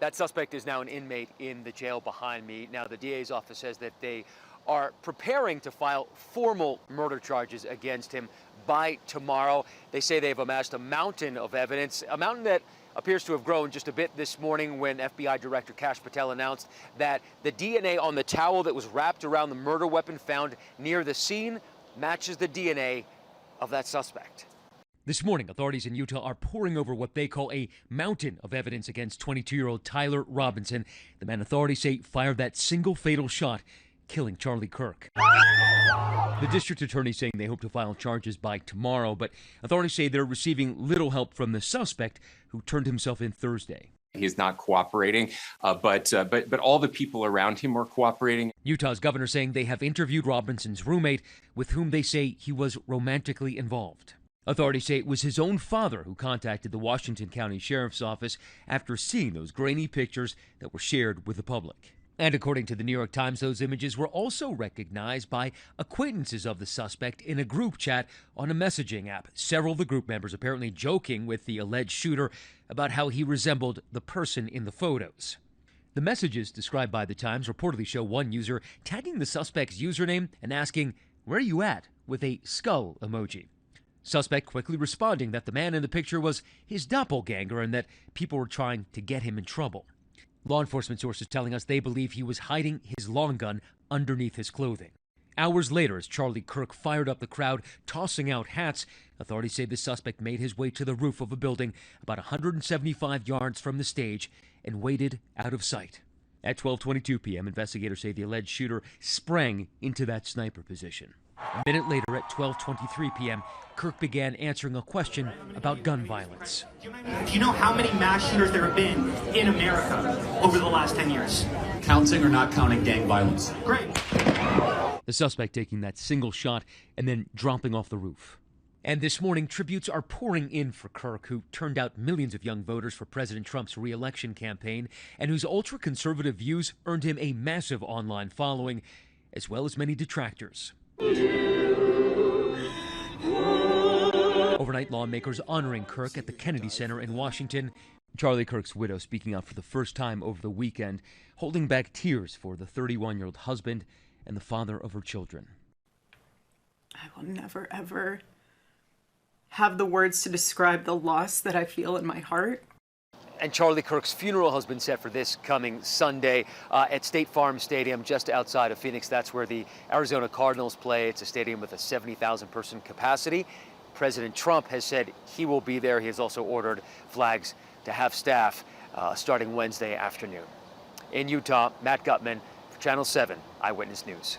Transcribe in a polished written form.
That suspect is now an inmate in the jail behind me. Now, the DA's office says that they are preparing to file formal murder charges against him by tomorrow. They say they've amassed a mountain of evidence, a mountain that appears to have grown just a bit this morning when FBI Director Kash Patel announced that the DNA on the towel that was wrapped around the murder weapon found near the scene matches the DNA of that suspect. This morning, authorities in Utah are poring over what they call a mountain of evidence against 22-year-old Tyler Robinson, the man authorities say fired that single fatal shot, killing Charlie Kirk. The district attorney saying they hope to file charges by tomorrow, but authorities say they're receiving little help from the suspect who turned himself in Thursday. He's not cooperating, but all the people around him are cooperating. Utah's governor saying they have interviewed Robinson's roommate, with whom they say he was romantically involved. Authorities say it was his own father who contacted the Washington County Sheriff's Office after seeing those grainy pictures that were shared with the public. And according to the New York Times, those images were also recognized by acquaintances of the suspect in a group chat on a messaging app. Several of the group members apparently joking with the alleged shooter about how he resembled the person in the photos. The messages described by the Times reportedly show one user tagging the suspect's username and asking, "Where are you at?" with a skull emoji. Suspect quickly responding that the man in the picture was his doppelganger and that people were trying to get him in trouble. Law enforcement sources telling us they believe he was hiding his long gun underneath his clothing. Hours later, as Charlie Kirk fired up the crowd, tossing out hats, authorities say the suspect made his way to the roof of a building about 175 yards from the stage and waited out of sight. At 12:22 p.m., investigators say the alleged shooter sprang into that sniper position. A minute later, at 12:23 p.m., Kirk began answering a question about gun violence. Do you know how many mass shooters there have been in America over the last 10 years? Counting or not counting gang violence? Great. The suspect taking that single shot and then dropping off the roof. And this morning, tributes are pouring in for Kirk, who turned out millions of young voters for President Trump's re-election campaign and whose ultra-conservative views earned him a massive online following, as well as many detractors. Overnight, lawmakers honoring Kirk at the Kennedy Center in Washington. Charlie Kirk's widow speaking out for the first time over the weekend, holding back tears for the 31-year-old husband and the father of her children. I will never, ever have the words to describe the loss that I feel in my heart. And Charlie Kirk's funeral has been set for this coming Sunday at State Farm Stadium just outside of Phoenix. That's where the Arizona Cardinals play. It's a stadium with a 70,000-person capacity. President Trump has said he will be there. He has also ordered flags to have staff starting Wednesday afternoon. In Utah, Matt Gutman for Channel 7 Eyewitness News.